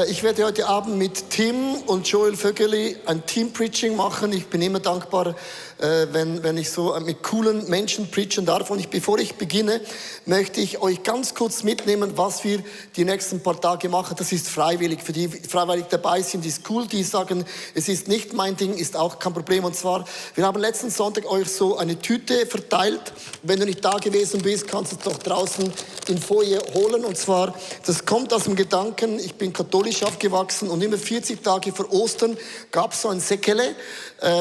Ich werde heute Abend mit Tim und Joel Vögeli ein Team-Preaching machen. Ich bin immer dankbar, wenn ich so mit coolen Menschen preachen darf. Und bevor ich beginne, möchte ich euch ganz kurz mitnehmen, was wir die nächsten paar Tage machen. Das ist freiwillig. Für die freiwillig dabei sind, ist cool. Die sagen, es ist nicht mein Ding, ist auch kein Problem. Und zwar, wir haben letzten Sonntag euch so eine Tüte verteilt. Wenn du nicht da gewesen bist, kannst du es doch draußen in Folie holen. Und zwar, das kommt aus dem Gedanken, ich bin katholisch aufgewachsen und immer 40 Tage vor Ostern gab es so ein Säckele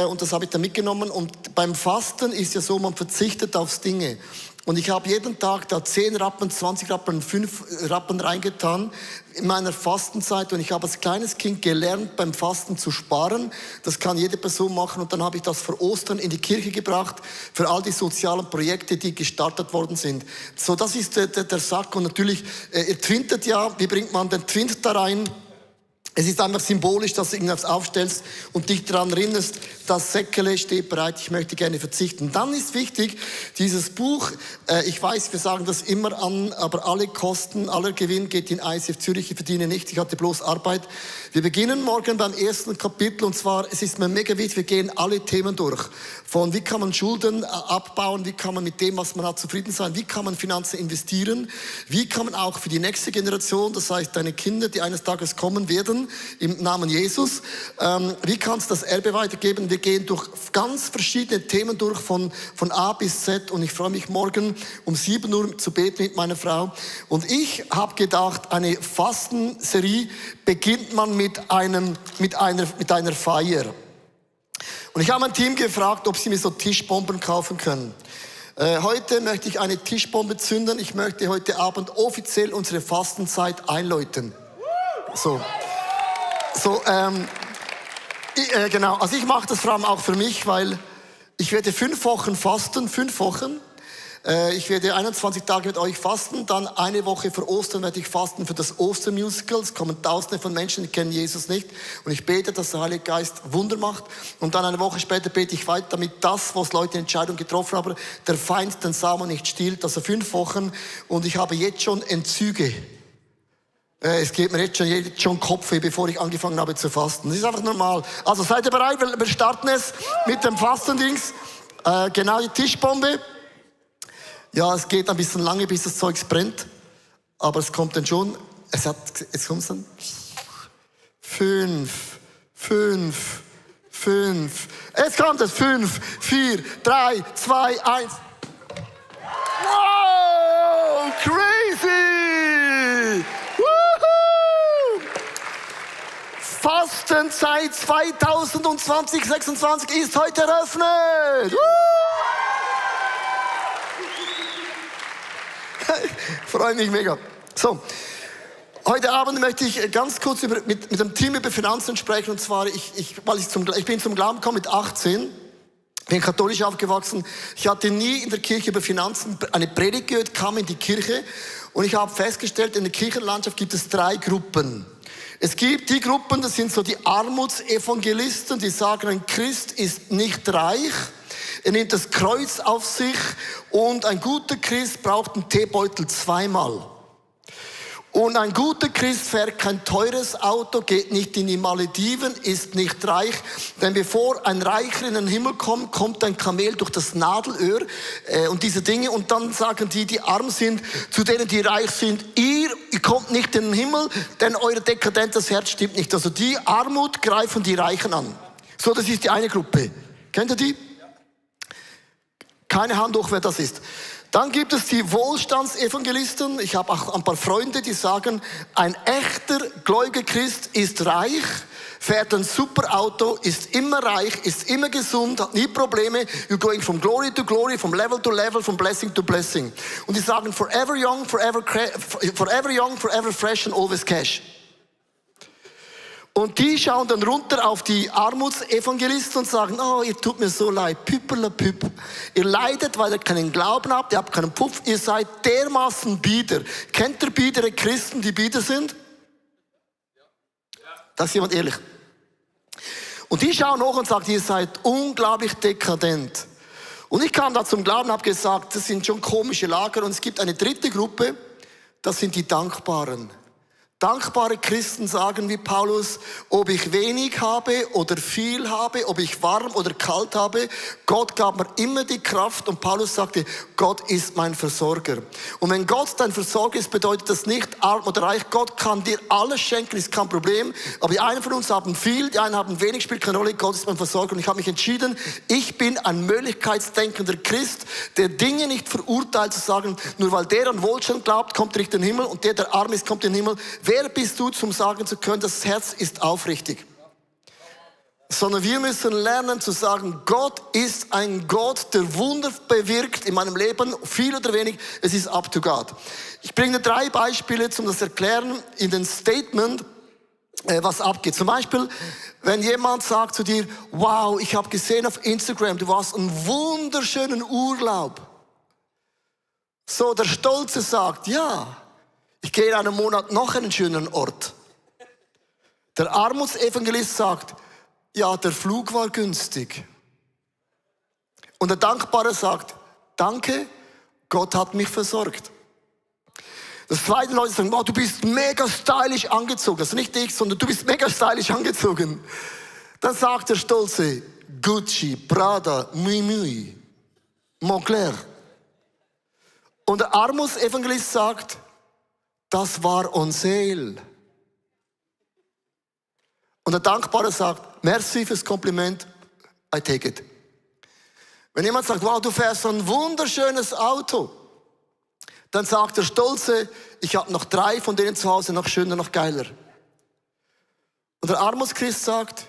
und das habe ich dann mitgenommen. Und beim Fasten ist ja so, man verzichtet aufs Dinge. Und ich habe jeden Tag da 10 Rappen, 20 Rappen, 5 Rappen reingetan in meiner Fastenzeit. Und ich habe als kleines Kind gelernt, beim Fasten zu sparen. Das kann jede Person machen. Und dann habe ich das vor Ostern in die Kirche gebracht, für all die sozialen Projekte, die gestartet worden sind. So, das ist der Sack. Und natürlich, ihr twintet ja. Wie bringt man den Twint da rein? Es ist einfach symbolisch, dass du irgendwas aufstellst und dich daran erinnerst, das Säckele steht bereit, ich möchte gerne verzichten. Dann ist wichtig, dieses Buch, ich weiß, wir sagen das immer an, aber alle Kosten, aller Gewinn geht in ICF Zürich, ich verdiene nicht, ich hatte bloß Arbeit. Wir beginnen morgen beim ersten Kapitel und zwar, es ist mir mega wichtig, wir gehen alle Themen durch. Von wie kann man Schulden abbauen, wie kann man mit dem, was man hat, zufrieden sein, wie kann man Finanzen investieren, wie kann man auch für die nächste Generation, das heißt deine Kinder, die eines Tages kommen werden, im Namen Jesus. Wie kannst du das Erbe weitergeben? Wir gehen durch ganz verschiedene Themen durch, von A bis Z. Und ich freue mich morgen um 7 Uhr zu beten mit meiner Frau. Und ich habe gedacht, eine Fastenserie beginnt man mit einer Feier. Und ich habe mein Team gefragt, ob sie mir so Tischbomben kaufen können. Heute möchte ich eine Tischbombe zünden. Ich möchte heute Abend offiziell unsere Fastenzeit einläuten. Genau, also ich mache das vor allem auch für mich, weil ich werde 5 Wochen fasten, 5 Wochen. Ich werde 21 Tage mit euch fasten, dann eine Woche vor Ostern werde ich fasten für das Ostermusical. Es kommen Tausende von Menschen, die kennen Jesus nicht. Und ich bete, dass der Heilige Geist Wunder macht. Und dann eine Woche später bete ich weiter, damit das, was Leute Entscheidung getroffen haben, der Feind den Samen nicht stiehlt. Also 5 Wochen und ich habe jetzt schon Entzüge. Es geht mir jetzt schon Kopfweh, bevor ich angefangen habe zu fasten. Das ist einfach normal. Also seid ihr bereit? Wir starten es mit dem Fastendings. Genau, die Tischbombe. Ja, es geht ein bisschen lange, bis das Zeug brennt. Aber es kommt dann schon. Jetzt kommt es dann. 5, 5, 5. Jetzt kommt es. 5, 4, 3, 2, 1. Wow, crazy! Fastenzeit 2020-26 ist heute eröffnet. Ich freue mich mega. So, heute Abend möchte ich ganz kurz mit dem Team über Finanzen sprechen. Und zwar, ich bin zum Glauben gekommen mit 18. Bin katholisch aufgewachsen. Ich hatte nie in der Kirche über Finanzen eine Predigt gehört, kam in die Kirche. Und ich habe festgestellt, in der Kirchenlandschaft gibt es 3 Gruppen. Es gibt die Gruppen, das sind so die Armutsevangelisten, die sagen, ein Christ ist nicht reich, er nimmt das Kreuz auf sich und ein guter Christ braucht einen Teebeutel 2-mal. Und ein guter Christ fährt kein teures Auto, geht nicht in die Malediven, ist nicht reich. Denn bevor ein Reicher in den Himmel kommt, kommt ein Kamel durch das Nadelöhr und diese Dinge. Und dann sagen die arm sind, zu denen, die reich sind, ihr kommt nicht in den Himmel, denn euer dekadentes Herz stimmt nicht. Also die Armut greifen die Reichen an. So, das ist die eine Gruppe. Kennt ihr die? Keine Hand hoch, wer das ist. Dann gibt es die Wohlstandsevangelisten. Ich habe auch ein paar Freunde, die sagen, ein echter gläubiger Christ ist reich, fährt ein super Auto, ist immer reich, ist immer gesund, hat nie Probleme. You're going from glory to glory, from level to level, from blessing to blessing. Und die sagen, forever young, forever fresh and always cash. Und die schauen dann runter auf die Armutsevangelisten und sagen, oh, ihr tut mir so leid, püppelapüpp. Ihr leidet, weil ihr keinen Glauben habt, ihr habt keinen Pfupf, ihr seid dermaßen bieder. Kennt ihr biedere Christen, die bieder sind? Das ist jemand ehrlich. Und die schauen hoch und sagen, ihr seid unglaublich dekadent. Und ich kam da zum Glauben und habe gesagt, das sind schon komische Lager. Und es gibt eine dritte Gruppe, das sind die Dankbaren. Dankbare Christen sagen wie Paulus, ob ich wenig habe oder viel habe, ob ich warm oder kalt habe, Gott gab mir immer die Kraft. Und Paulus sagte, Gott ist mein Versorger. Und wenn Gott dein Versorger ist, bedeutet das nicht arm oder reich. Gott kann dir alles schenken, ist kein Problem. Aber die einen von uns haben viel, die einen haben wenig, spielt keine Rolle. Gott ist mein Versorger. Und ich habe mich entschieden, ich bin ein möglichkeitsdenkender Christ, der Dinge nicht verurteilt, zu sagen, nur weil der an Wohlstand glaubt, kommt er nicht in den Himmel, und der arm ist, kommt in den Himmel. Wer bist du, zum sagen zu können, das Herz ist aufrichtig? Sondern wir müssen lernen zu sagen, Gott ist ein Gott, der Wunder bewirkt in meinem Leben, viel oder wenig, es ist up to God. Ich bringe 3 Beispiele, um das zu erklären, in den Statement, was abgeht. Zum Beispiel, wenn jemand sagt zu dir, wow, ich habe gesehen auf Instagram, du warst einen wunderschönen Urlaub. So, der Stolze sagt, ja, ich gehe in einem Monat noch einen schönen Ort. Der Armutsevangelist sagt, ja, der Flug war günstig. Und der Dankbare sagt, danke, Gott hat mich versorgt. Das zweite, Leute sagen, wow, du bist mega stylisch angezogen. Also nicht ich, sondern du bist mega stylisch angezogen. Dann sagt der Stolze, Gucci, Prada, Mui Mui, Moncler. Und der Armutsevangelist sagt, das war on sale. Und der Dankbare sagt, merci fürs Kompliment, I take it. Wenn jemand sagt, wow, du fährst so ein wunderschönes Auto, dann sagt der Stolze, ich habe noch 3 von denen zu Hause, noch schöner, noch geiler. Und der Armutschrist sagt,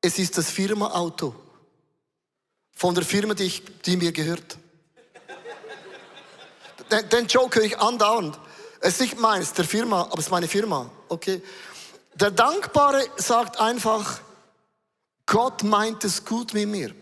es ist das Firma-Auto von der Firma, die mir gehört. Den Joke höre ich andauernd. Es ist nicht meins, der Firma, aber es ist meine Firma. Okay. Der Dankbare sagt einfach, Gott meint es gut mit mir.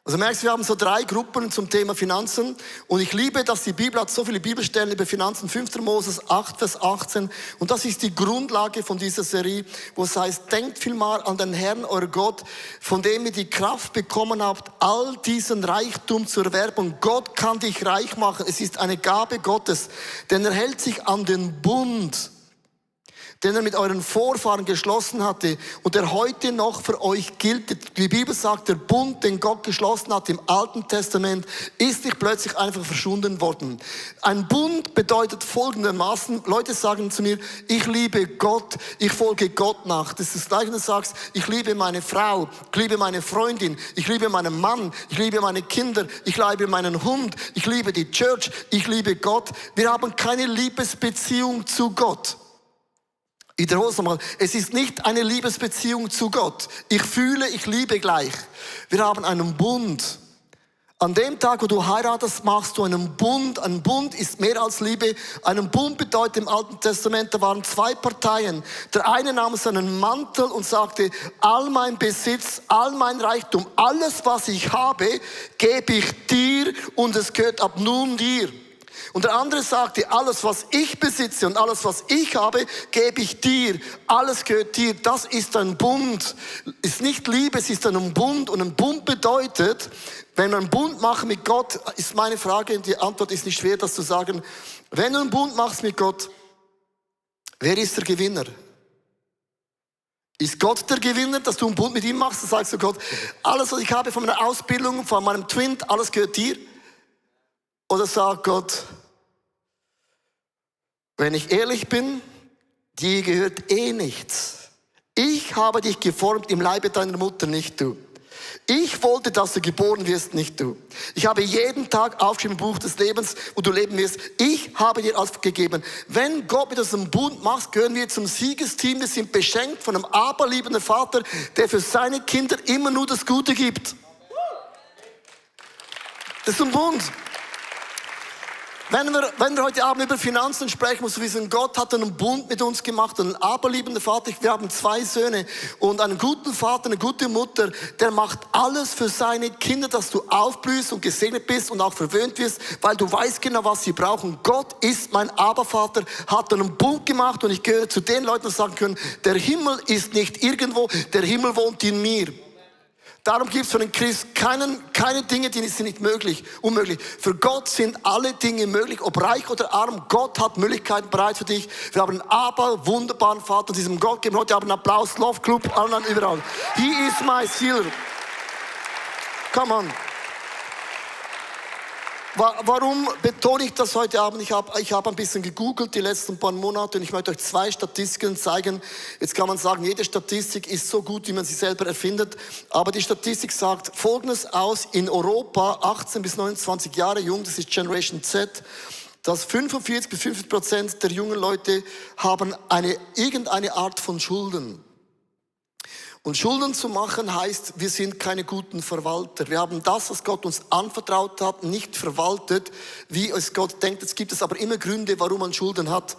Also merkst du, wir haben so 3 Gruppen zum Thema Finanzen. Und ich liebe, dass die Bibel hat so viele Bibelstellen über Finanzen. 5. Moses 8, Vers 18. Und das ist die Grundlage von dieser Serie, wo es heißt, denkt vielmehr an den Herrn, euer Gott, von dem ihr die Kraft bekommen habt, all diesen Reichtum zu erwerben. Gott kann dich reich machen. Es ist eine Gabe Gottes. Denn er hält sich an den Bund, den er mit euren Vorfahren geschlossen hatte und der heute noch für euch gilt. Die Bibel sagt, der Bund, den Gott geschlossen hat im Alten Testament, ist nicht plötzlich einfach verschwunden worden. Ein Bund bedeutet folgendermaßen, Leute sagen zu mir, ich liebe Gott, ich folge Gott nach. Das ist das Gleiche, wenn du sagst, ich liebe meine Frau, ich liebe meine Freundin, ich liebe meinen Mann, ich liebe meine Kinder, ich liebe meinen Hund, ich liebe die Church, ich liebe Gott. Wir haben keine Liebesbeziehung zu Gott. Ich wiederhole es nochmal. Es ist nicht eine Liebesbeziehung zu Gott. Ich fühle, ich liebe gleich. Wir haben einen Bund. An dem Tag, wo du heiratest, machst du einen Bund. Ein Bund ist mehr als Liebe. Ein Bund bedeutet im Alten Testament, da waren 2 Parteien. Der eine nahm seinen Mantel und sagte, all mein Besitz, all mein Reichtum, alles, was ich habe, gebe ich dir und es gehört ab nun dir. Und der andere sagte, alles, was ich besitze und alles, was ich habe, gebe ich dir. Alles gehört dir. Das ist ein Bund. Ist nicht Liebe, es ist ein Bund. Und ein Bund bedeutet, wenn wir einen Bund machen mit Gott, ist meine Frage, die Antwort ist nicht schwer, das zu sagen. Wenn du einen Bund machst mit Gott, wer ist der Gewinner? Ist Gott der Gewinner, dass du einen Bund mit ihm machst? Dann sagst du Gott, alles, was ich habe von meiner Ausbildung, von meinem Twin, alles gehört dir. Oder sagt Gott, wenn ich ehrlich bin, dir gehört eh nichts. Ich habe dich geformt im Leibe deiner Mutter, nicht du. Ich wollte, dass du geboren wirst, nicht du. Ich habe jeden Tag aufgeschrieben im Buch des Lebens, wo du leben wirst. Ich habe dir alles gegeben. Wenn Gott mit uns einen Bund macht, gehören wir zum Siegesteam. Wir sind beschenkt von einem aberliebenden Vater, der für seine Kinder immer nur das Gute gibt. Das ist ein Bund. Wenn wir heute Abend über Finanzen sprechen, musst du wissen, Gott hat einen Bund mit uns gemacht, einen aberliebenden Vater. Wir haben 2 Söhne und einen guten Vater, eine gute Mutter, der macht alles für seine Kinder, dass du aufblühst und gesegnet bist und auch verwöhnt wirst, weil du weißt genau, was sie brauchen. Gott ist mein Abervater, hat einen Bund gemacht und ich gehöre zu den Leuten, die sagen können, der Himmel ist nicht irgendwo, der Himmel wohnt in mir. Darum gibt es für den Christ keine Dinge, die sind nicht unmöglich. Für Gott sind alle Dinge möglich, ob reich oder arm. Gott hat Möglichkeiten bereit für dich. Wir haben einen wunderbaren Vater. Und diesem Gott geben heute Abend einen Applaus. Love Club, allen überall. He is my healer. Come on. Warum betone ich das heute Abend? Ich hab ein bisschen gegoogelt die letzten paar Monate und ich möchte euch 2 Statistiken zeigen. Jetzt kann man sagen, jede Statistik ist so gut, wie man sie selber erfindet. Aber die Statistik sagt Folgendes aus: In Europa, 18 bis 29 Jahre jung, das ist Generation Z, dass 45-50% der jungen Leute haben irgendeine Art von Schulden. Und Schulden zu machen heißt, wir sind keine guten Verwalter. Wir haben das, was Gott uns anvertraut hat, nicht verwaltet, wie es Gott denkt. Es gibt aber immer Gründe, warum man Schulden hat.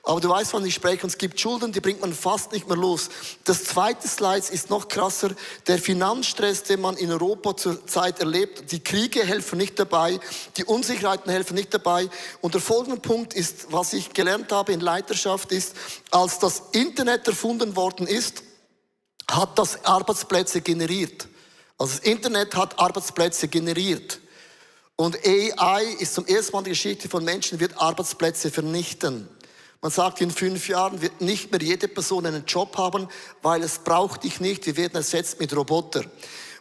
Aber du weißt, wann ich spreche, und es gibt Schulden, die bringt man fast nicht mehr los. Das zweite Slide ist noch krasser. Der Finanzstress, den man in Europa zurzeit erlebt, die Kriege helfen nicht dabei, die Unsicherheiten helfen nicht dabei. Und der folgende Punkt ist, was ich gelernt habe in Leiterschaft, ist, als das Internet erfunden worden ist, hat das Arbeitsplätze generiert. Also das Internet hat Arbeitsplätze generiert. Und AI ist zum ersten Mal in der Geschichte von Menschen, wird Arbeitsplätze vernichten. Man sagt, in 5 Jahren wird nicht mehr jede Person einen Job haben, weil es braucht dich nicht, wir werden ersetzt mit Roboter.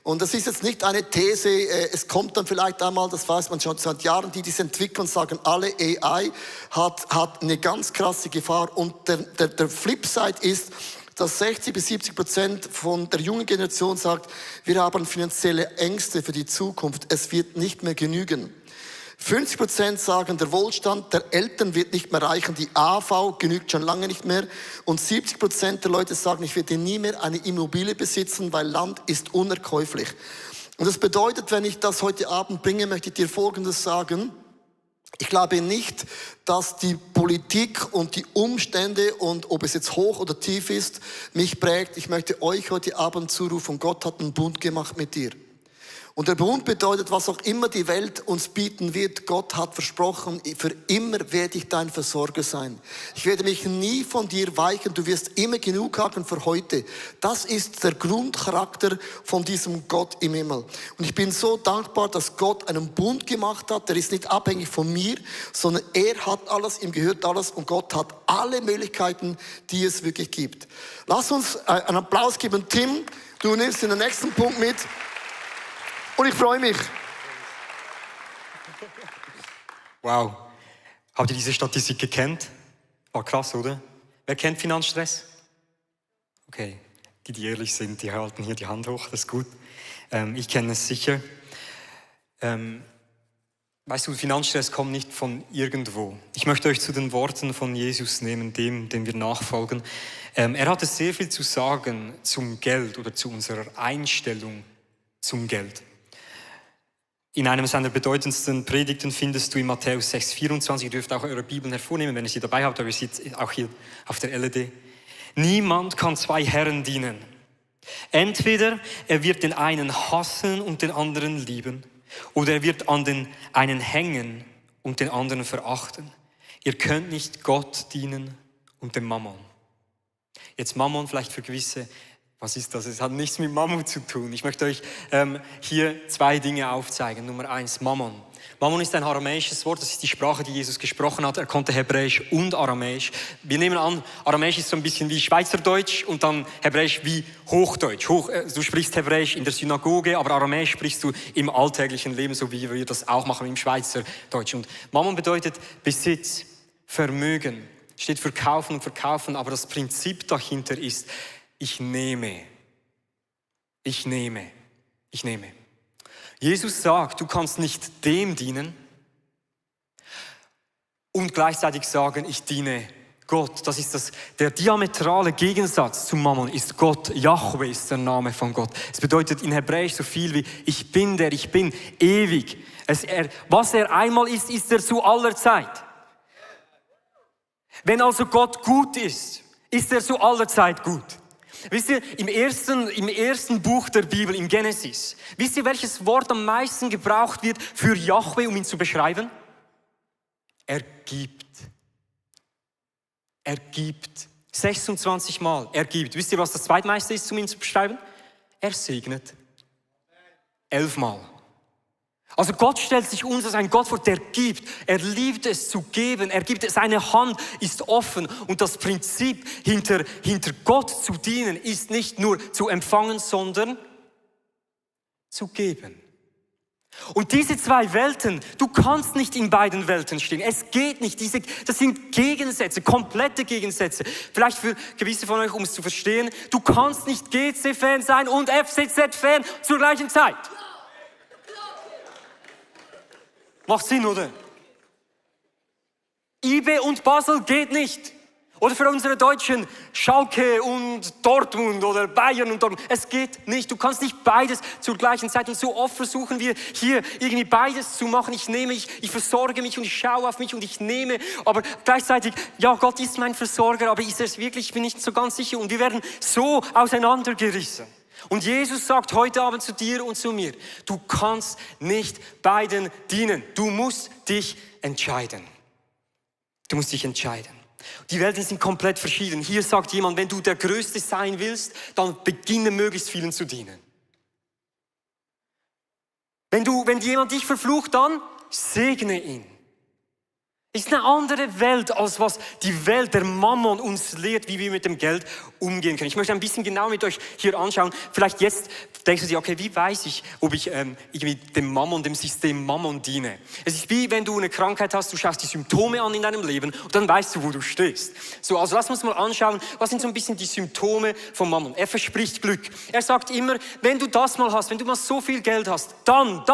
Und das ist jetzt nicht eine These, es kommt dann vielleicht einmal, das weiß man schon seit Jahren, die das entwickeln, sagen alle, AI hat eine ganz krasse Gefahr. Und der Flipside ist, dass 60-70% von der jungen Generation sagt, wir haben finanzielle Ängste für die Zukunft, es wird nicht mehr genügen. 50% sagen, der Wohlstand der Eltern wird nicht mehr reichen, die AV genügt schon lange nicht mehr. Und 70% der Leute sagen, ich werde nie mehr eine Immobilie besitzen, weil Land ist unerkäuflich. Und das bedeutet, wenn ich das heute Abend bringe, möchte ich dir Folgendes sagen: Ich glaube nicht, dass die Politik und die Umstände und ob es jetzt hoch oder tief ist, mich prägt. Ich möchte euch heute Abend zurufen, Gott hat einen Bund gemacht mit dir. Und der Bund bedeutet, was auch immer die Welt uns bieten wird, Gott hat versprochen, für immer werde ich dein Versorger sein. Ich werde mich nie von dir weichen, du wirst immer genug haben für heute. Das ist der Grundcharakter von diesem Gott im Himmel. Und ich bin so dankbar, dass Gott einen Bund gemacht hat, der ist nicht abhängig von mir, sondern er hat alles, ihm gehört alles und Gott hat alle Möglichkeiten, die es wirklich gibt. Lass uns einen Applaus geben. Tim, du nimmst den nächsten Punkt mit. Und ich freue mich. Wow. Habt ihr diese Statistik gekannt? War krass, oder? Wer kennt Finanzstress? Okay. Die ehrlich sind, die halten hier die Hand hoch, das ist gut. Ich kenne es sicher. Weißt du, Finanzstress kommt nicht von irgendwo. Ich möchte euch zu den Worten von Jesus nehmen, dem wir nachfolgen. Er hatte sehr viel zu sagen zum Geld oder zu unserer Einstellung zum Geld. In einem seiner bedeutendsten Predigten findest du in Matthäus 6,24, ihr dürft auch eure Bibeln hervornehmen, wenn ihr sie dabei habt, aber ihr seht auch hier auf der LED. Niemand kann 2 Herren dienen. Entweder er wird den einen hassen und den anderen lieben, oder er wird an den einen hängen und den anderen verachten. Ihr könnt nicht Gott dienen und dem Mammon. Jetzt Mammon vielleicht für gewisse. Was ist das? Es hat nichts mit Mammon zu tun. Ich möchte euch hier 2 Dinge aufzeigen. Nummer 1, Mammon. Mammon ist ein aramäisches Wort, das ist die Sprache, die Jesus gesprochen hat. Er konnte Hebräisch und Aramäisch. Wir nehmen an, Aramäisch ist so ein bisschen wie Schweizerdeutsch und dann Hebräisch wie Hochdeutsch. Du sprichst Hebräisch in der Synagoge, aber Aramäisch sprichst du im alltäglichen Leben, so wie wir das auch machen im Schweizerdeutsch. Und Mammon bedeutet Besitz, Vermögen, steht für kaufen und verkaufen, aber das Prinzip dahinter ist, ich nehme. Jesus sagt, du kannst nicht dem dienen und gleichzeitig sagen, ich diene Gott. Das ist der diametrale Gegensatz zum Mammon ist Gott. Jahwe ist der Name von Gott. Es bedeutet in Hebräisch so viel wie ich bin der ich bin, ewig. Was er einmal ist, ist er zu aller Zeit. Wenn also Gott gut ist, ist er zu aller Zeit gut. Wisst ihr, im ersten Buch der Bibel, im Genesis, wisst ihr, welches Wort am meisten gebraucht wird für Jahwe, um ihn zu beschreiben? Er gibt. Er gibt. 26 Mal. Er gibt. Wisst ihr, was das zweitmeiste ist, um ihn zu beschreiben? Er segnet. 11-mal. Also Gott stellt sich uns als ein Gott vor, der gibt. Er liebt es zu geben. Er gibt es, seine Hand ist offen. Und das Prinzip hinter Gott zu dienen ist nicht nur zu empfangen, sondern zu geben. Und diese zwei Welten, du kannst nicht in beiden Welten stehen. Es geht nicht. Das sind Gegensätze, komplette Gegensätze. Vielleicht für gewisse von euch, um es zu verstehen, du kannst nicht GC-Fan sein und FCZ-Fan zur gleichen Zeit. Macht Sinn, oder? IB und Basel geht nicht. Oder für unsere Deutschen, Schalke und Dortmund oder Bayern und Dortmund. Es geht nicht. Du kannst nicht beides zur gleichen Zeit. Und so oft versuchen wir hier irgendwie beides zu machen. Ich versorge mich und ich schaue auf mich und ich nehme. Aber gleichzeitig, ja, Gott ist mein Versorger, aber ist er es wirklich? Ich bin nicht so ganz sicher. Und wir werden so auseinandergerissen. Und Jesus sagt heute Abend zu dir und zu mir, du kannst nicht beiden dienen. Du musst dich entscheiden. Du musst dich entscheiden. Die Welten sind komplett verschieden. Hier sagt jemand, wenn du der Größte sein willst, dann beginne möglichst vielen zu dienen. Wenn jemand dich verflucht, dann segne ihn. Es ist eine andere Welt, als was die Welt der Mammon uns lehrt, wie wir mit dem Geld umgehen können. Ich möchte ein bisschen genau mit euch hier anschauen. Vielleicht jetzt denkst du dir, okay, wie weiß ich, ob ich irgendwie dem Mammon, dem System Mammon diene? Es ist wie, wenn du eine Krankheit hast, du schaust die Symptome an in deinem Leben und dann weißt du, wo du stehst. So, also lass uns mal anschauen, was sind so ein bisschen die Symptome von Mammon. Er verspricht Glück. Er sagt immer, wenn du das mal hast, wenn du mal so viel Geld hast, dann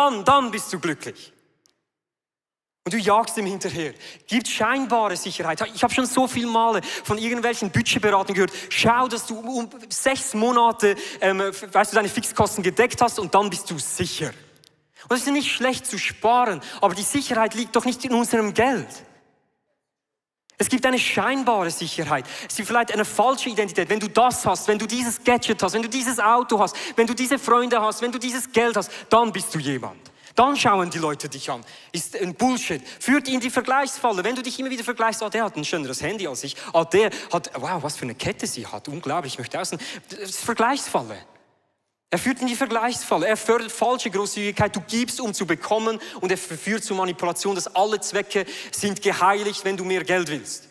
bist du glücklich. Und du jagst ihm hinterher. Gibt scheinbare Sicherheit. Ich habe schon so viele Male von irgendwelchen Budgetberatern gehört. Schau, dass du um 6 Monate, deine Fixkosten gedeckt hast und dann bist du sicher. Und es ist nicht schlecht zu sparen, aber die Sicherheit liegt doch nicht in unserem Geld. Es gibt eine scheinbare Sicherheit. Es gibt vielleicht eine falsche Identität. Wenn du das hast, wenn du dieses Gadget hast, wenn du dieses Auto hast, wenn du diese Freunde hast, wenn du dieses Geld hast, dann bist du jemand. Dann schauen die Leute dich an. Ist ein Bullshit. Führt in die Vergleichsfalle. Wenn du dich immer wieder vergleichst, der hat ein schöneres Handy als ich. Der hat, wow, was für eine Kette sie hat. Unglaublich, ich möchte außen. Das ist Vergleichsfalle. Er führt in die Vergleichsfalle. Er fördert falsche Großzügigkeit. Du gibst, um zu bekommen. Und er führt zur Manipulation, dass alle Zwecke sind geheiligt, wenn du mehr Geld willst.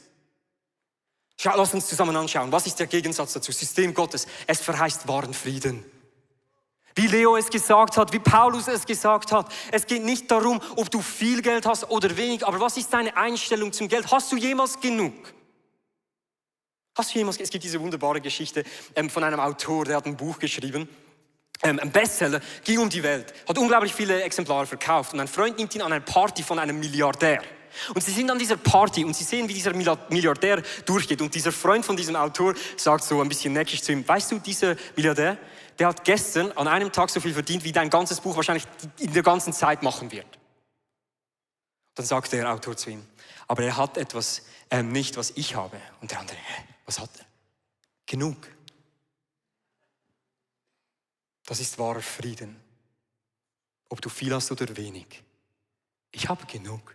Lass uns zusammen anschauen. Was ist der Gegensatz dazu? System Gottes. Es verheißt wahren Frieden. Wie Leo es gesagt hat, wie Paulus es gesagt hat. Es geht nicht darum, ob du viel Geld hast oder wenig, aber was ist deine Einstellung zum Geld? Hast du jemals genug? Es gibt diese wunderbare Geschichte von einem Autor, der hat ein Buch geschrieben, ein Bestseller, ging um die Welt, hat unglaublich viele Exemplare verkauft und ein Freund nimmt ihn an eine Party von einem Milliardär. Und sie sind an dieser Party und sie sehen, wie dieser Milliardär durchgeht. Und dieser Freund von diesem Autor sagt so ein bisschen neckig zu ihm, weißt du, dieser Milliardär, der hat gestern an einem Tag so viel verdient, wie dein ganzes Buch wahrscheinlich in der ganzen Zeit machen wird. Dann sagt der Autor zu ihm, aber er hat etwas nicht, was ich habe. Und der andere, was hat er? Genug. Das ist wahrer Frieden. Ob du viel hast oder wenig. Ich habe genug.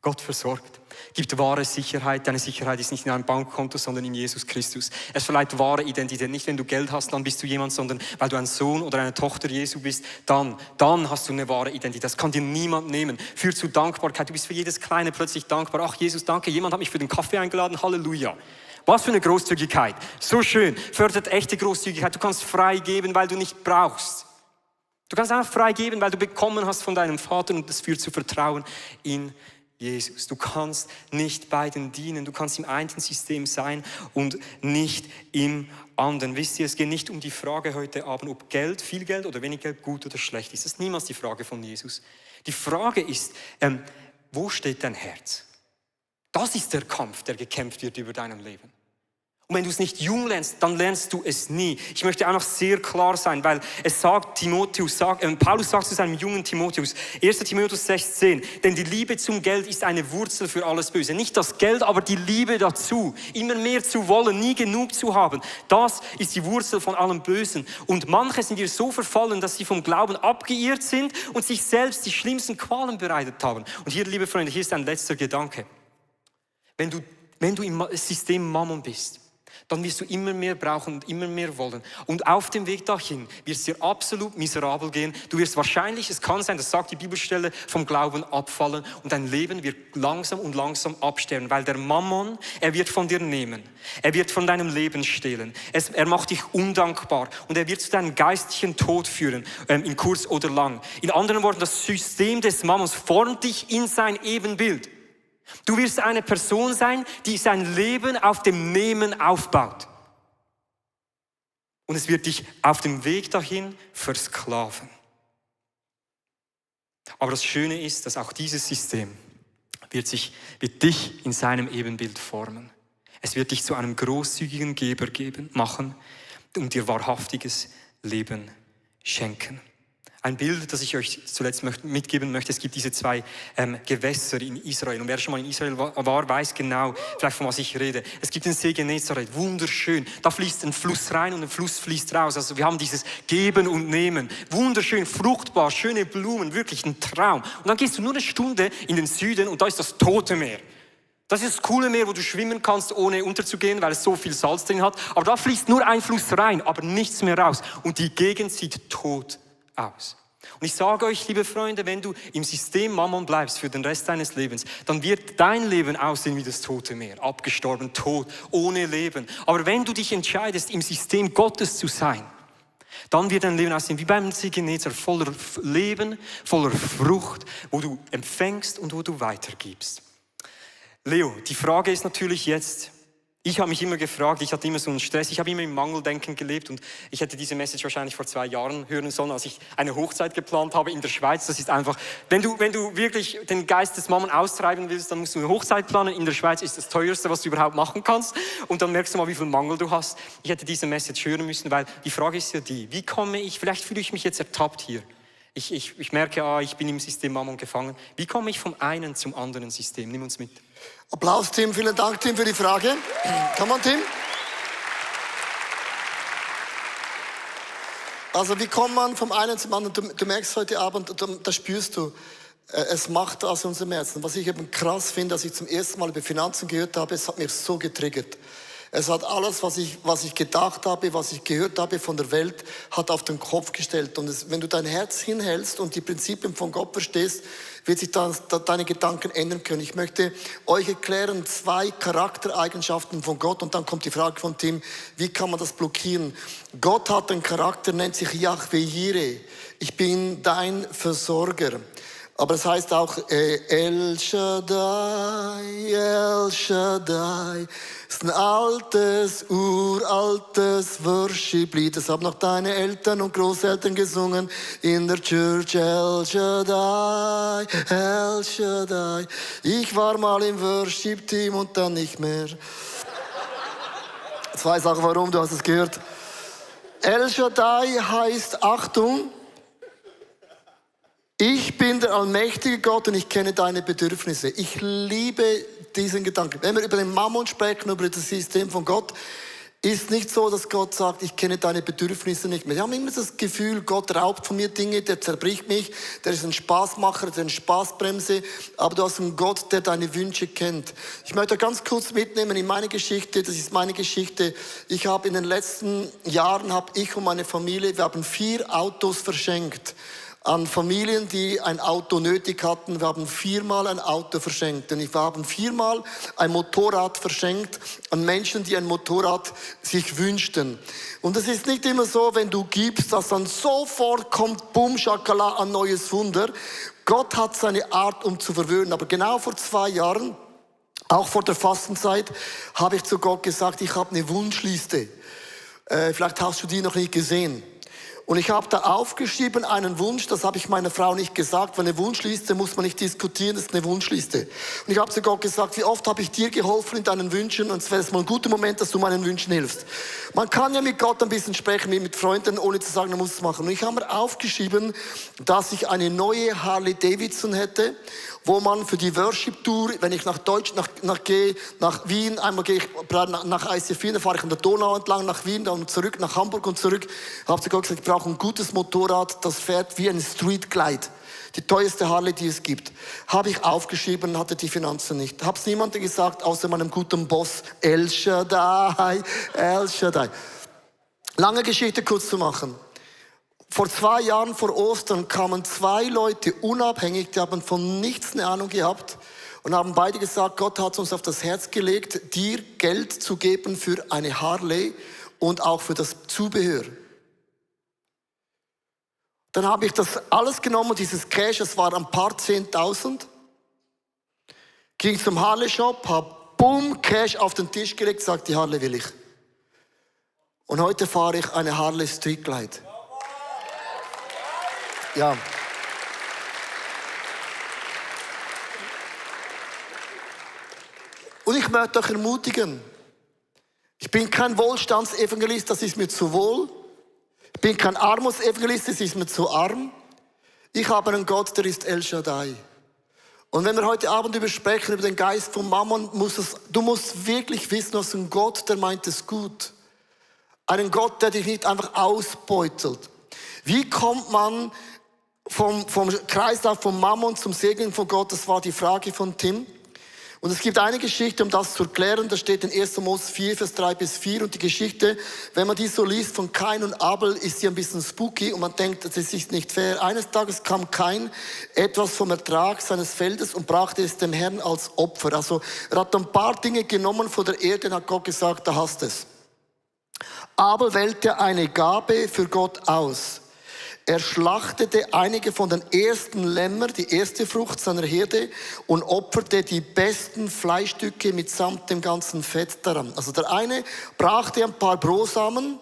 Gott versorgt, gibt wahre Sicherheit. Deine Sicherheit ist nicht in einem Bankkonto, sondern in Jesus Christus. Es verleiht wahre Identität. Nicht, wenn du Geld hast, dann bist du jemand, sondern weil du ein Sohn oder eine Tochter Jesu bist, dann hast du eine wahre Identität. Das kann dir niemand nehmen. Führt zu Dankbarkeit. Du bist für jedes Kleine plötzlich dankbar. Ach Jesus, danke, jemand hat mich für den Kaffee eingeladen. Halleluja. Was für eine Großzügigkeit. So schön. Fördert echte Großzügigkeit. Du kannst frei geben, weil du nicht brauchst. Du kannst einfach frei geben, weil du bekommen hast von deinem Vater und das führt zu Vertrauen in Jesus. Du kannst nicht beiden dienen. Du kannst im einen System sein und nicht im anderen. Wisst ihr, es geht nicht um die Frage heute Abend, ob Geld, viel Geld oder wenig Geld gut oder schlecht ist. Das ist niemals die Frage von Jesus. Die Frage ist, wo steht dein Herz? Das ist der Kampf, der gekämpft wird über deinem Leben. Und wenn du es nicht jung lernst, dann lernst du es nie. Ich möchte auch noch sehr klar sein, weil es sagt Paulus sagt zu seinem jungen Timotheus, 1. Timotheus 6,10, denn die Liebe zum Geld ist eine Wurzel für alles Böse. Nicht das Geld, aber die Liebe dazu. Immer mehr zu wollen, nie genug zu haben. Das ist die Wurzel von allem Bösen. Und manche sind hier so verfallen, dass sie vom Glauben abgeirrt sind und sich selbst die schlimmsten Qualen bereitet haben. Und hier, liebe Freunde, hier ist ein letzter Gedanke. Wenn du im System Mammon bist, dann wirst du immer mehr brauchen und immer mehr wollen. Und auf dem Weg dahin wird es dir absolut miserabel gehen. Du wirst wahrscheinlich, es kann sein, das sagt die Bibelstelle, vom Glauben abfallen und dein Leben wird langsam und langsam absterben, weil der Mammon, er wird von dir nehmen. Er wird von deinem Leben stehlen. Er macht dich undankbar und er wird zu deinem geistlichen Tod führen, in kurz oder lang. In anderen Worten, das System des Mammons formt dich in sein Ebenbild. Du wirst eine Person sein, die sein Leben auf dem Nehmen aufbaut. Und es wird dich auf dem Weg dahin versklaven. Aber das Schöne ist, dass auch dieses System wird dich in seinem Ebenbild formen. Es wird dich zu einem großzügigen Geber machen und dir wahrhaftiges Leben schenken. Ein Bild, das ich euch zuletzt mitgeben möchte, es gibt diese zwei Gewässer in Israel. Und wer schon mal in Israel war, weiß genau, vielleicht von was ich rede. Es gibt den See Genezareth, wunderschön. Da fließt ein Fluss rein und ein Fluss fließt raus. Also wir haben dieses Geben und Nehmen. Wunderschön, fruchtbar, schöne Blumen, wirklich ein Traum. Und dann gehst du nur eine Stunde in den Süden und da ist das Tote Meer. Das ist das coole Meer, wo du schwimmen kannst, ohne unterzugehen, weil es so viel Salz drin hat. Aber da fließt nur ein Fluss rein, aber nichts mehr raus. Und die Gegend sieht tot aus. Und ich sage euch, liebe Freunde, wenn du im System Mammon bleibst für den Rest deines Lebens, dann wird dein Leben aussehen wie das Tote Meer, abgestorben, tot, ohne Leben. Aber wenn du dich entscheidest, im System Gottes zu sein, dann wird dein Leben aussehen wie beim See Genezareth, voller Leben, voller Frucht, wo du empfängst und wo du weitergibst. Leo, die Frage ist natürlich jetzt, ich habe mich immer gefragt, ich hatte immer so einen Stress, ich habe immer im Mangeldenken gelebt und ich hätte diese Message wahrscheinlich vor 2 Jahren hören sollen, als ich eine Hochzeit geplant habe in der Schweiz. Das ist einfach, wenn du wirklich den Geist des Mammon austreiben willst, dann musst du eine Hochzeit planen. In der Schweiz ist das teuerste, was du überhaupt machen kannst und dann merkst du mal, wie viel Mangel du hast. Ich hätte diese Message hören müssen, weil die Frage ist ja die, wie komme ich, vielleicht fühle ich mich jetzt ertappt hier. Ich merke, ich bin im System Mammon gefangen. Wie komme ich vom einen zum anderen System? Nimm uns mit. Applaus, Tim. Vielen Dank, Tim, für die Frage. Come on, Tim. Also wie kommt man vom einen zum anderen? Du merkst heute Abend, da spürst du, es macht aus unserem Herzen. Was ich eben krass finde, dass ich zum ersten Mal über Finanzen gehört habe, es hat mich so getriggert. Es hat alles, was ich gedacht habe, was ich gehört habe von der Welt, hat auf den Kopf gestellt. Und wenn du dein Herz hinhältst und die Prinzipien von Gott verstehst, wird sich dann deine Gedanken ändern können. Ich möchte euch erklären 2 Charaktereigenschaften von Gott und dann kommt die Frage von Tim, wie kann man das blockieren? Gott hat einen Charakter, nennt sich Yahweh Jireh. Ich bin dein Versorger. Aber es heißt auch El Shaddai, El Shaddai. Es ist ein altes, uraltes Worship-Lied. Das haben noch deine Eltern und Großeltern gesungen in der Church. El Shaddai, El Shaddai. Ich war mal im Worship-Team und dann nicht mehr. Jetzt weiß auch warum, du hast es gehört. El Shaddai heißt, Achtung, ich bin der allmächtige Gott und ich kenne deine Bedürfnisse. Ich liebe diesen Gedanken. Wenn wir über den Mammon sprechen, über das System von Gott, ist nicht so, dass Gott sagt, ich kenne deine Bedürfnisse nicht mehr. Wir haben immer das Gefühl, Gott raubt von mir Dinge, der zerbricht mich, der ist ein Spaßmacher, der ist eine Spaßbremse, aber du hast einen Gott, der deine Wünsche kennt. Ich möchte ganz kurz mitnehmen in meine Geschichte, das ist meine Geschichte. Ich habe in den letzten Jahren, ich und meine Familie, wir haben 4 Autos verschenkt. An Familien, die ein Auto nötig hatten. Wir haben 4-mal ein Auto verschenkt. Und wir haben 4-mal ein Motorrad verschenkt an Menschen, die ein Motorrad sich wünschten. Und es ist nicht immer so, wenn du gibst, dass dann sofort kommt, bumm, Schakala, ein neues Wunder. Gott hat seine Art, um zu verwöhnen. Aber genau vor 2 Jahren, auch vor der Fastenzeit, habe ich zu Gott gesagt, ich habe eine Wunschliste. Vielleicht hast du die noch nicht gesehen. Und ich habe da aufgeschrieben einen Wunsch, das habe ich meiner Frau nicht gesagt, weil eine Wunschliste muss man nicht diskutieren, das ist eine Wunschliste. Und ich habe zu Gott gesagt, wie oft habe ich dir geholfen in deinen Wünschen und es wäre jetzt mal ein guter Moment, dass du meinen Wünschen hilfst. Man kann ja mit Gott ein bisschen sprechen, wie mit Freunden, ohne zu sagen, er muss es machen. Und ich habe mir aufgeschrieben, dass ich eine neue Harley Davidson hätte, wo man für die Worship-Tour, wenn ich nach Deutschland gehe, nach Wien, einmal gehe ich nach ICF Wien, dann fahre ich an der Donau entlang nach Wien, dann zurück nach Hamburg und zurück, habe zu Gott gesagt, ich brauche brauche ein gutes Motorrad, das fährt wie ein Street Glide. Die teuerste Harley, die es gibt. Habe ich aufgeschrieben, hatte die Finanzen nicht. Habe es niemandem gesagt, außer meinem guten Boss, El Shaddai, El Shaddai. Lange Geschichte kurz zu machen. Vor 2 Jahren vor Ostern kamen 2 Leute unabhängig, die haben von nichts eine Ahnung gehabt und haben beide gesagt, Gott hat uns auf das Herz gelegt, dir Geld zu geben für eine Harley und auch für das Zubehör. Dann habe ich das alles genommen, dieses Cash, es war ein paar 10.000, ging zum Harley-Shop, habe bumm, Cash auf den Tisch gelegt, sagt, die Harley will ich. Und heute fahre ich eine Harley Street Glide. Ja. Und ich möchte euch ermutigen, ich bin kein Wohlstandsevangelist, das ist mir zu wohl. Ich bin kein Armutsevangelist, das ist mir zu arm. Ich habe einen Gott, der ist El Shaddai. Und wenn wir heute Abend sprechen über den Geist von Mammon, du musst wirklich wissen, du hast einen Gott, der meint es gut. Einen Gott, der dich nicht einfach ausbeutelt. Wie kommt man vom Kreislauf von Mammon zum Segen von Gott? Das war die Frage von Tim. Und es gibt eine Geschichte, um das zu erklären, das steht in 1. Mose 4, Vers 3-4. Und die Geschichte, wenn man die so liest von Kain und Abel, ist sie ein bisschen spooky und man denkt, das ist nicht fair. Eines Tages kam Kain etwas vom Ertrag seines Feldes und brachte es dem Herrn als Opfer. Also er hat ein paar Dinge genommen von der Erde und hat Gott gesagt, da hast es. Abel wählte eine Gabe für Gott aus. Er schlachtete einige von den ersten Lämmern, die erste Frucht seiner Herde, und opferte die besten Fleischstücke mitsamt dem ganzen Fett daran. Also der eine brachte ein paar Brosamen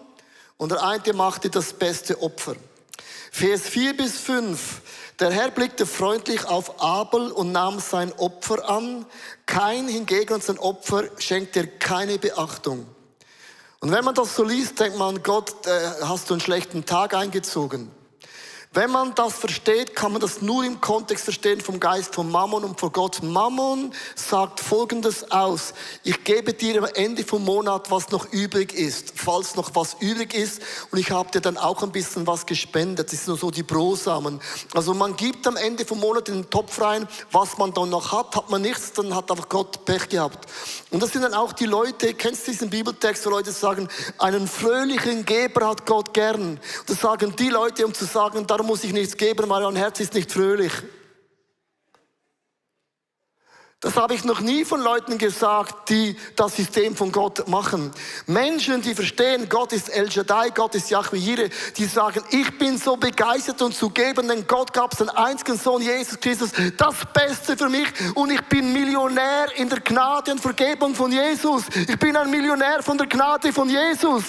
und der eine machte das beste Opfer. Vers 4-5. Der Herr blickte freundlich auf Abel und nahm sein Opfer an. Kain hingegen und sein Opfer schenkte er keine Beachtung. Und wenn man das so liest, denkt man, Gott, hast du einen schlechten Tag eingezogen. Wenn man das versteht, kann man das nur im Kontext verstehen vom Geist von Mammon und von Gott. Mammon sagt Folgendes aus: Ich gebe dir am Ende vom Monat, was noch übrig ist, falls noch was übrig ist, und ich habe dir dann auch ein bisschen was gespendet. Das sind nur so die Brosamen. Also man gibt am Ende vom Monat in den Topf rein, was man dann noch hat man nichts, dann hat einfach Gott Pech gehabt. Und das sind dann auch die Leute, kennst du diesen Bibeltext, wo Leute sagen, einen fröhlichen Geber hat Gott gern. Das sagen die Leute, um zu sagen, darum muss ich nichts geben, weil mein Herz ist nicht fröhlich. Das habe ich noch nie von Leuten gesagt, die das System von Gott machen. Menschen, die verstehen, Gott ist El Shaddai, Gott ist Yahweh Jireh, die sagen, ich bin so begeistert und zu geben, denn Gott gab seinen einzigen Sohn, Jesus Christus, das Beste für mich, und ich bin Millionär in der Gnade und Vergebung von Jesus. Ich bin ein Millionär von der Gnade von Jesus.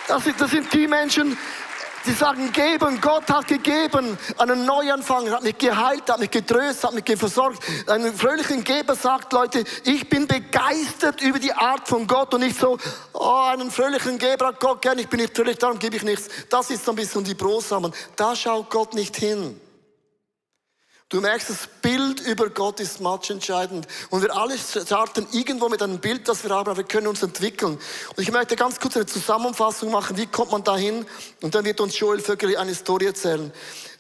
Das sind die Menschen, die sagen, geben, Gott hat gegeben, einen Neuanfang, hat mich geheilt, hat mich getröstet, hat mich versorgt. Ein fröhlicher Geber sagt, Leute, ich bin begeistert über die Art von Gott und nicht so, einen fröhlichen Geber hat Gott gern, ich bin nicht fröhlich, darum gebe ich nichts. Das ist so ein bisschen die Brosamen. Da schaut Gott nicht hin. Du merkst, das Bild über Gott ist matchentscheidend. Und wir alle starten irgendwo mit einem Bild, das wir haben, aber wir können uns entwickeln. Und ich möchte ganz kurz eine Zusammenfassung machen, wie kommt man dahin? Und dann wird uns Joel Vöckeli eine Story erzählen.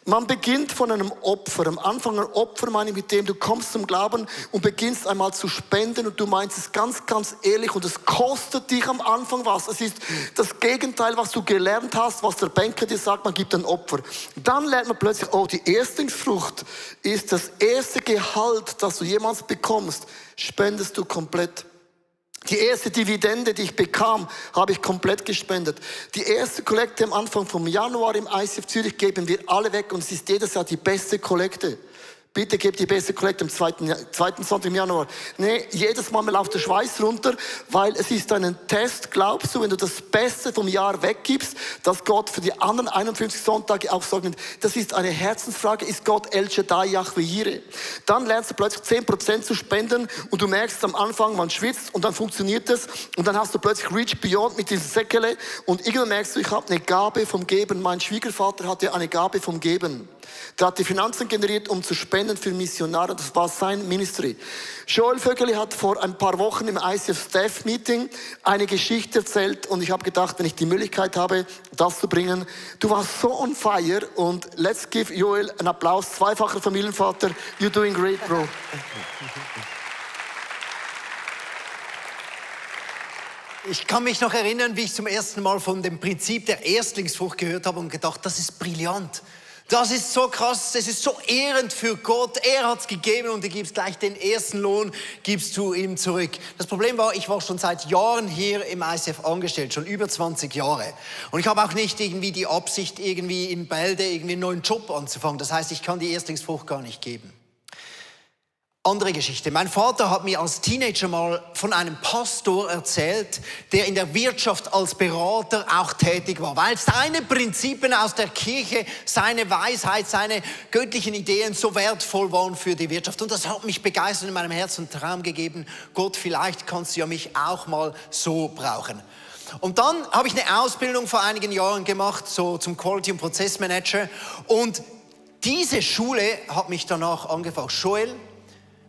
Man beginnt von einem Opfer. Am Anfang ein Opfer meine ich mit dem, du kommst zum Glauben und beginnst einmal zu spenden und du meinst es ganz, ganz ehrlich und es kostet dich am Anfang was. Es ist das Gegenteil, was du gelernt hast, was der Banker dir sagt, man gibt ein Opfer. Dann lernt man plötzlich, die Erstlingsfrucht ist das erste Gehalt, das du jemals bekommst, spendest du komplett. Die erste Dividende, die ich bekam, habe ich komplett gespendet. Die erste Kollekte am Anfang vom Januar im ICF Zürich geben wir alle weg und es ist jedes Jahr die beste Kollekte. Bitte gebt die beste Kollekte am zweiten Sonntag im Januar. Nee, jedes Mal läuft der Schweiß runter, weil es ist ein Test. Glaubst du, wenn du das Beste vom Jahr weggibst, dass Gott für die anderen 51 Sonntage auch sagt, das ist eine Herzensfrage, ist Gott El Shaddai, Yahweh Jireh? Dann lernst du plötzlich 10% zu spenden und du merkst am Anfang, man schwitzt und dann funktioniert es und dann hast du plötzlich Reach Beyond mit diesem Säckele und irgendwann merkst du, ich habe eine Gabe vom Geben. Mein Schwiegervater hatte eine Gabe vom Geben. Der hat die Finanzen generiert, um zu spenden. spenden für Missionare. Das war sein Ministry. Joel Vögeli hat vor ein paar Wochen im ICF Staff Meeting eine Geschichte erzählt und ich habe gedacht, wenn ich die Möglichkeit habe, das zu bringen. Du warst so on fire und let's give Joel einen Applaus. Zweifacher Familienvater. You're doing great, bro. Ich kann mich noch erinnern, wie ich zum ersten Mal von dem Prinzip der Erstlingsfrucht gehört habe und gedacht, das ist brillant. Das ist so krass, das ist so ehrend für Gott. Er hat es gegeben und du gibst gleich den ersten Lohn, gibst du ihm zurück. Das Problem war, ich war schon seit Jahren hier im ICF angestellt, schon über 20 Jahre. Und ich habe auch nicht irgendwie die Absicht, irgendwie in Bälde irgendwie einen neuen Job anzufangen. Das heißt, ich kann die Erstlingsfrucht gar nicht geben. Andere Geschichte. Mein Vater hat mir als Teenager mal von einem Pastor erzählt, der in der Wirtschaft als Berater auch tätig war, weil seine Prinzipien aus der Kirche, seine Weisheit, seine göttlichen Ideen so wertvoll waren für die Wirtschaft. Und das hat mich begeistert, in meinem Herzen einen Traum gegeben. Gott, vielleicht kannst du ja mich auch mal so brauchen. Und dann habe ich eine Ausbildung vor einigen Jahren gemacht, so zum Quality- und Prozessmanager. Und diese Schule hat mich danach angefragt. Joel,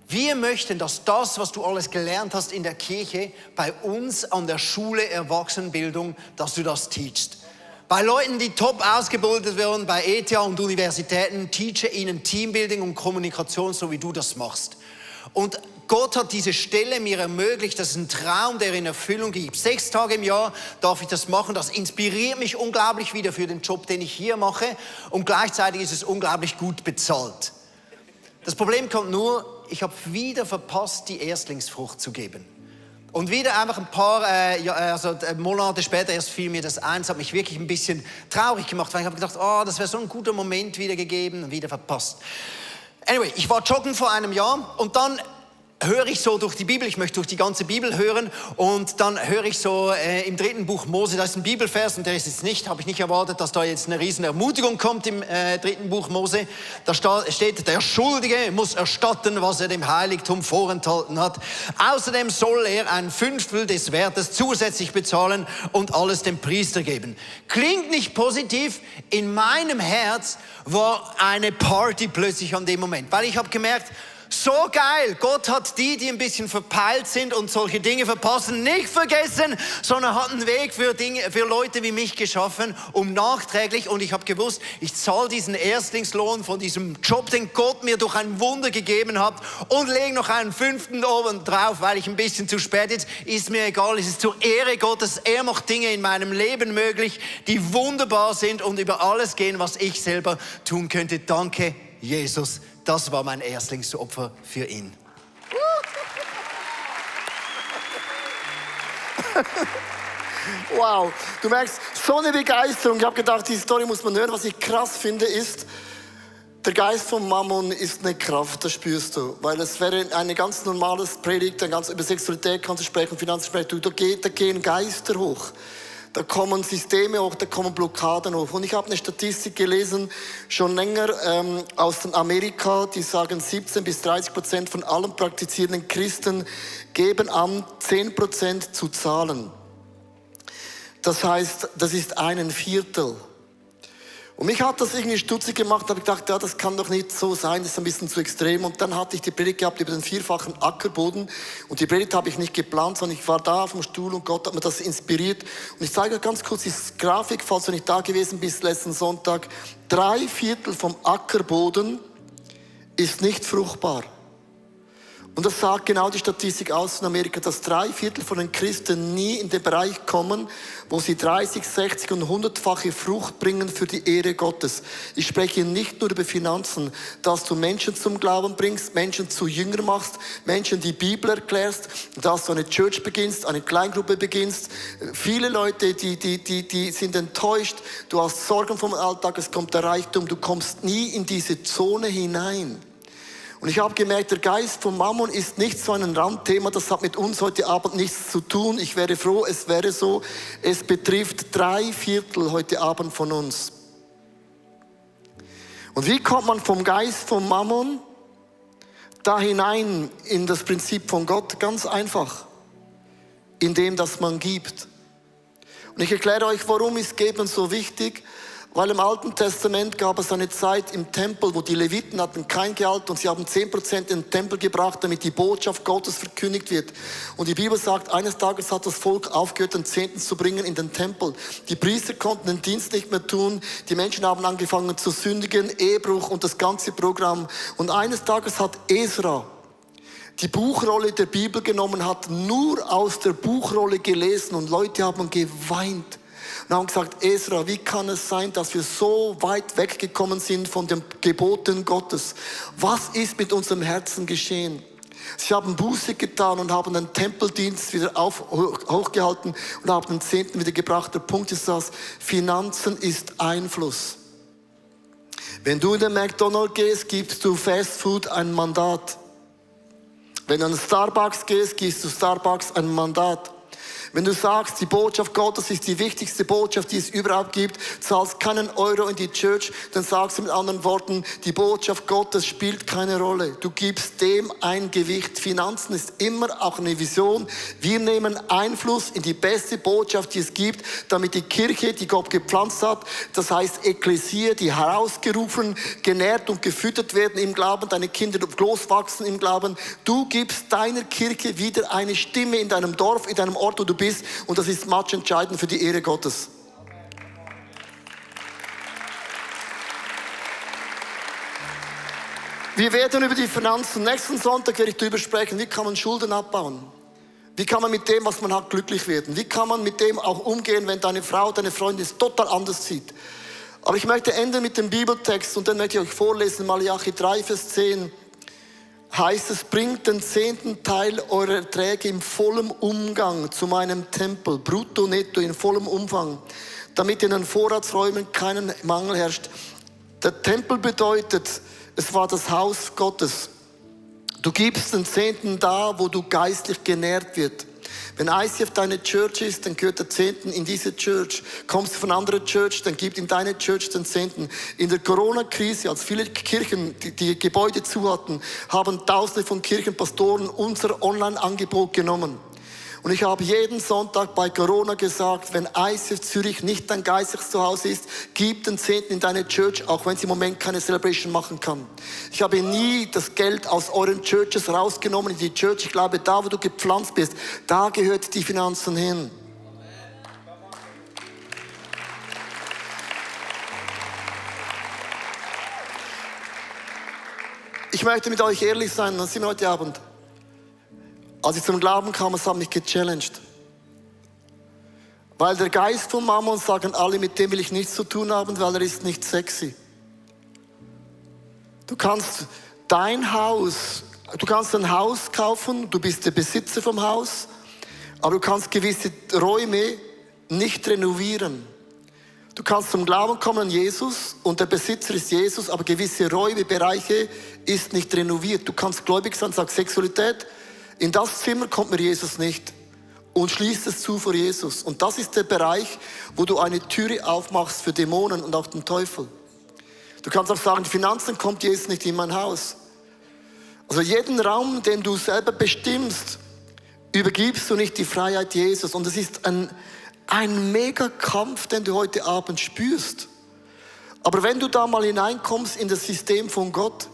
wir möchten, dass das, was du alles gelernt hast in der Kirche, bei uns an der Schule Erwachsenenbildung, dass du das teachst. Bei Leuten, die top ausgebildet werden, bei ETH und Universitäten, teache ihnen Teambuilding und Kommunikation, so wie du das machst. Und Gott hat diese Stelle mir ermöglicht, das ist ein Traum, der in Erfüllung geht. 6 Tage im Jahr darf ich das machen, das inspiriert mich unglaublich wieder für den Job, den ich hier mache und gleichzeitig ist es unglaublich gut bezahlt. Das Problem kommt nur, ich habe wieder verpasst, die Erstlingsfrucht zu geben. Und wieder einfach ein paar Monate später erst fiel mir das ein. Es hat mich wirklich ein bisschen traurig gemacht, weil ich habe gedacht, das wäre so ein guter Moment wieder gegeben und wieder verpasst. Anyway, ich war joggen vor einem Jahr und dann höre ich so durch die Bibel, ich möchte durch die ganze Bibel hören und dann höre ich so im 3. Buch Mose, da ist ein Bibelvers und der ist jetzt nicht, habe ich nicht erwartet, dass da jetzt eine riesen Ermutigung kommt im 3. Buch Mose. Da steht, der Schuldige muss erstatten, was er dem Heiligtum vorenthalten hat. Außerdem soll er 1/5 des Wertes zusätzlich bezahlen und alles dem Priester geben. Klingt nicht positiv, in meinem Herz war eine Party plötzlich an dem Moment, weil ich habe gemerkt, so geil, Gott hat die ein bisschen verpeilt sind und solche Dinge verpassen, nicht vergessen, sondern hat einen Weg für Leute wie mich geschaffen, um nachträglich, und ich habe gewusst, ich zahle diesen Erstlingslohn von diesem Job, den Gott mir durch ein Wunder gegeben hat und lege noch einen 5. oben drauf, weil ich ein bisschen zu spät ist mir egal, es ist zur Ehre Gottes, er macht Dinge in meinem Leben möglich, die wunderbar sind und über alles gehen, was ich selber tun könnte. Danke, Jesus. Das war mein Erstlingsopfer für ihn. Wow, du merkst, so eine Begeisterung. Ich habe gedacht, die Story muss man hören. Was ich krass finde, ist, der Geist von Mammon ist eine Kraft, das spürst du. Weil es wäre eine ganz normale Predigt, über Sexualität kannst du sprechen, Finanzen sprechen. Da gehen Geister hoch. Da kommen Systeme hoch, da kommen Blockaden hoch. Und ich habe eine Statistik gelesen, schon länger aus Amerika, die sagen, 17-30% von allen praktizierenden Christen geben an, 10% zu zahlen. Das heißt, das ist 1/4. Und mich hat das irgendwie stutzig gemacht, da habe ich gedacht, ja, das kann doch nicht so sein, das ist ein bisschen zu extrem. Und dann hatte ich die Predigt gehabt über den 4-fachen Ackerboden. Und die Predigt habe ich nicht geplant, sondern ich war da auf dem Stuhl und Gott hat mir das inspiriert. Und ich zeige euch ganz kurz die Grafik, falls du nicht da gewesen bist letzten Sonntag. 3/4 vom Ackerboden ist nicht fruchtbar. Und das sagt genau die Statistik aus in Amerika, dass 3/4 von den Christen nie in den Bereich kommen, wo sie 30, 60 und 100-fache Frucht bringen für die Ehre Gottes. Ich spreche nicht nur über Finanzen, dass du Menschen zum Glauben bringst, Menschen zu Jünger machst, Menschen die Bibel erklärst, dass du eine Church beginnst, eine Kleingruppe beginnst. Viele Leute, die sind enttäuscht, du hast Sorgen vom Alltag, es kommt der Reichtum, du kommst nie in diese Zone hinein. Und ich habe gemerkt, der Geist von Mammon ist nicht so ein Randthema, das hat mit uns heute Abend nichts zu tun. Ich wäre froh, es wäre so. Es betrifft 3/4 heute Abend von uns. Und wie kommt man vom Geist von Mammon da hinein in das Prinzip von Gott? Ganz einfach, indem dass man gibt. Und ich erkläre euch, warum ist Geben so wichtig. Weil im Alten Testament gab es eine Zeit im Tempel, wo die Leviten hatten kein Gehalt und sie haben 10% in den Tempel gebracht, damit die Botschaft Gottes verkündigt wird. Und die Bibel sagt, eines Tages hat das Volk aufgehört, den Zehnten zu bringen in den Tempel. Die Priester konnten den Dienst nicht mehr tun, die Menschen haben angefangen zu sündigen, Ehebruch und das ganze Programm. Und eines Tages hat Esra die Buchrolle der Bibel genommen, hat nur aus der Buchrolle gelesen und Leute haben geweint. Und haben gesagt, Esra, wie kann es sein, dass wir so weit weggekommen sind von den Geboten Gottes? Was ist mit unserem Herzen geschehen? Sie haben Buße getan und haben den Tempeldienst wieder hochgehalten und haben den Zehnten wieder gebracht. Der Punkt ist das, Finanzen ist Einfluss. Wenn du in den McDonald's gehst, gibst du Fast Food ein Mandat. Wenn du in den Starbucks gehst, gibst du Starbucks ein Mandat. Wenn du sagst, die Botschaft Gottes ist die wichtigste Botschaft, die es überhaupt gibt, zahlst keinen Euro in die Church, dann sagst du mit anderen Worten, die Botschaft Gottes spielt keine Rolle. Du gibst dem ein Gewicht. Finanzen ist immer auch eine Vision. Wir nehmen Einfluss in die beste Botschaft, die es gibt, damit die Kirche, die Gott gepflanzt hat, das heißt Ekklesia, die herausgerufen, genährt und gefüttert werden im Glauben, deine Kinder großwachsen im Glauben. Du gibst deiner Kirche wieder eine Stimme in deinem Dorf, in deinem Ort, wo du bist, und das ist matchentscheidend für die Ehre Gottes. Wir werden über die Finanzen nächsten Sonntag werde ich darüber sprechen, wie kann man Schulden abbauen? Wie kann man mit dem, was man hat, glücklich werden? Wie kann man mit dem auch umgehen, wenn deine Frau, deine Freundin es total anders sieht? Aber ich möchte enden mit dem Bibeltext und dann möchte ich euch vorlesen, Malachi 3, Vers 10. Heißt es, bringt den 10. Teil eurer Erträge im vollen Umgang zu meinem Tempel, brutto, netto, in vollem Umfang, damit in den Vorratsräumen keinen Mangel herrscht. Der Tempel bedeutet, es war das Haus Gottes. Du gibst den 10. da, wo du geistlich genährt wird. Wenn ICF deine Church ist, dann gehört der 10. in diese Church. Kommst du von einer anderen Church, dann gib in deine Church den 10. In der Corona-Krise, als viele Kirchen die Gebäude zu hatten, haben Tausende von Kirchenpastoren unser Online-Angebot genommen. Und ich habe jeden Sonntag bei Corona gesagt, wenn ICF Zürich nicht dein geistliches Zuhause ist, gib den 10. in deine Church, auch wenn sie im Moment keine Celebration machen kann. Ich habe nie das Geld aus euren Churches rausgenommen in die Church. Ich glaube, da wo du gepflanzt bist, da gehört die Finanzen hin. Ich möchte mit euch ehrlich sein, das sind wir heute Abend. Als ich zum Glauben kam, es hat mich gechallenged. Weil der Geist von Mammon, sagen alle, mit dem will ich nichts zu tun haben, weil er ist nicht sexy. Du kannst ein Haus kaufen, du bist der Besitzer vom Haus, aber du kannst gewisse Räume nicht renovieren. Du kannst zum Glauben kommen an Jesus und der Besitzer ist Jesus, aber gewisse Räume, Bereiche ist nicht renoviert. Du kannst gläubig sein, sag Sexualität. In das Zimmer kommt mir Jesus nicht und schließt es zu vor Jesus. Und das ist der Bereich, wo du eine Türe aufmachst für Dämonen und auch den Teufel. Du kannst auch sagen, Finanzen kommt Jesus nicht in mein Haus. Also jeden Raum, den du selber bestimmst, übergibst du nicht die Freiheit Jesus. Und es ist ein mega Kampf, den du heute Abend spürst. Aber wenn du da mal hineinkommst in das System von Gott,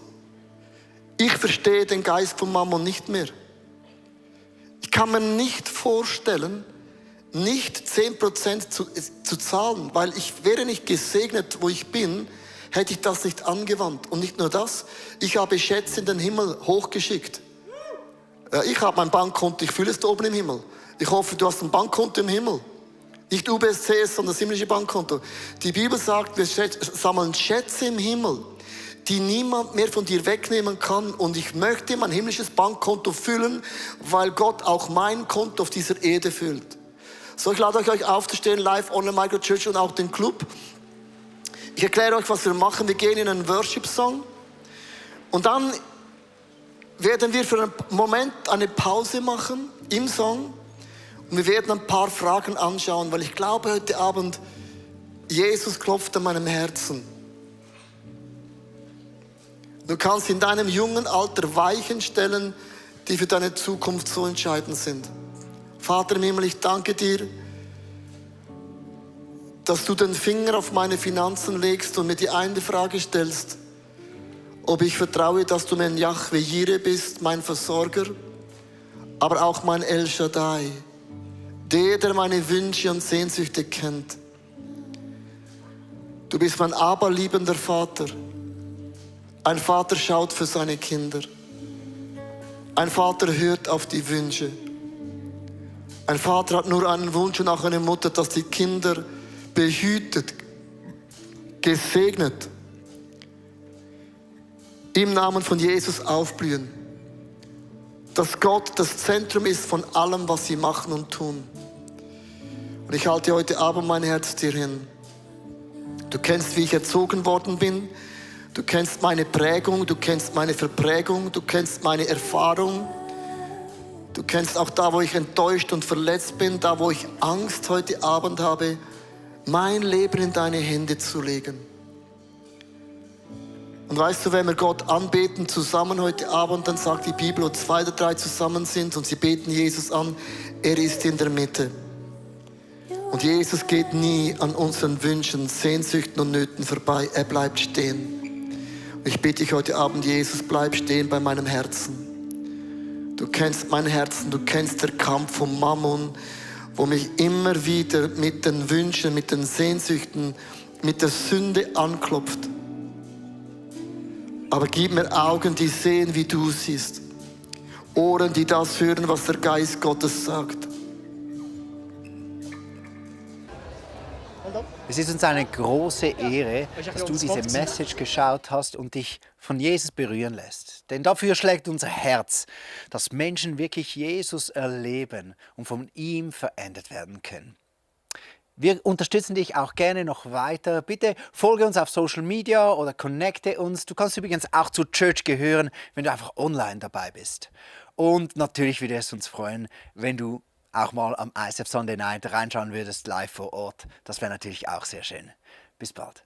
ich verstehe den Geist von Mammon nicht mehr. Ich kann mir nicht vorstellen, nicht 10% zu zahlen, weil ich wäre nicht gesegnet, wo ich bin, hätte ich das nicht angewandt. Und nicht nur das, ich habe Schätze in den Himmel hochgeschickt. Ich habe mein Bankkonto, ich fühle es da oben im Himmel. Ich hoffe, du hast ein Bankkonto im Himmel. Nicht UBSCS, sondern das himmlische Bankkonto. Die Bibel sagt, wir sammeln Schätze im Himmel, die niemand mehr von dir wegnehmen kann. Und ich möchte mein himmlisches Bankkonto füllen, weil Gott auch mein Konto auf dieser Erde füllt. So, ich lade euch aufzustehen, live, online, Microchurch und auch den Club. Ich erkläre euch, was wir machen. Wir gehen in einen Worship-Song. Und dann werden wir für einen Moment eine Pause machen im Song. Und wir werden ein paar Fragen anschauen, weil ich glaube, heute Abend, Jesus klopft an meinem Herzen. Du kannst in deinem jungen Alter Weichen stellen, die für deine Zukunft so entscheidend sind. Vater im Himmel, ich danke dir, dass du den Finger auf meine Finanzen legst und mir die eine Frage stellst, ob ich vertraue, dass du mein Yahweh Jireh bist, mein Versorger, aber auch mein El Shaddai, der meine Wünsche und Sehnsüchte kennt. Du bist mein aberliebender Vater. Ein Vater schaut für seine Kinder. Ein Vater hört auf die Wünsche. Ein Vater hat nur einen Wunsch und auch eine Mutter, dass die Kinder behütet, gesegnet, im Namen von Jesus aufblühen. Dass Gott das Zentrum ist von allem, was sie machen und tun. Und ich halte heute Abend mein Herz dir hin. Du kennst, wie ich erzogen worden bin. Du kennst meine Prägung, du kennst meine Verprägung, du kennst meine Erfahrung. Du kennst auch da, wo ich enttäuscht und verletzt bin, da, wo ich Angst heute Abend habe, mein Leben in deine Hände zu legen. Und weißt du, wenn wir Gott anbeten zusammen heute Abend, dann sagt die Bibel, wo 2 oder 3 zusammen sind und sie beten Jesus an, er ist in der Mitte. Und Jesus geht nie an unseren Wünschen, Sehnsüchten und Nöten vorbei. Er bleibt stehen. Und ich bitte dich heute Abend, Jesus, bleib stehen bei meinem Herzen. Du kennst mein Herzen, du kennst den Kampf vom Mammon, wo mich immer wieder mit den Wünschen, mit den Sehnsüchten, mit der Sünde anklopft. Aber gib mir Augen, die sehen, wie du siehst. Ohren, die das hören, was der Geist Gottes sagt. Es ist uns eine große Ehre, dass du diese Message geschaut hast und dich von Jesus berühren lässt. Denn dafür schlägt unser Herz, dass Menschen wirklich Jesus erleben und von ihm verändert werden können. Wir unterstützen dich auch gerne noch weiter. Bitte folge uns auf Social Media oder connecte uns. Du kannst übrigens auch zur Church gehören, wenn du einfach online dabei bist. Und natürlich würde es uns freuen, wenn du auch mal am ISF Sunday Night reinschauen würdest, live vor Ort. Das wäre natürlich auch sehr schön. Bis bald.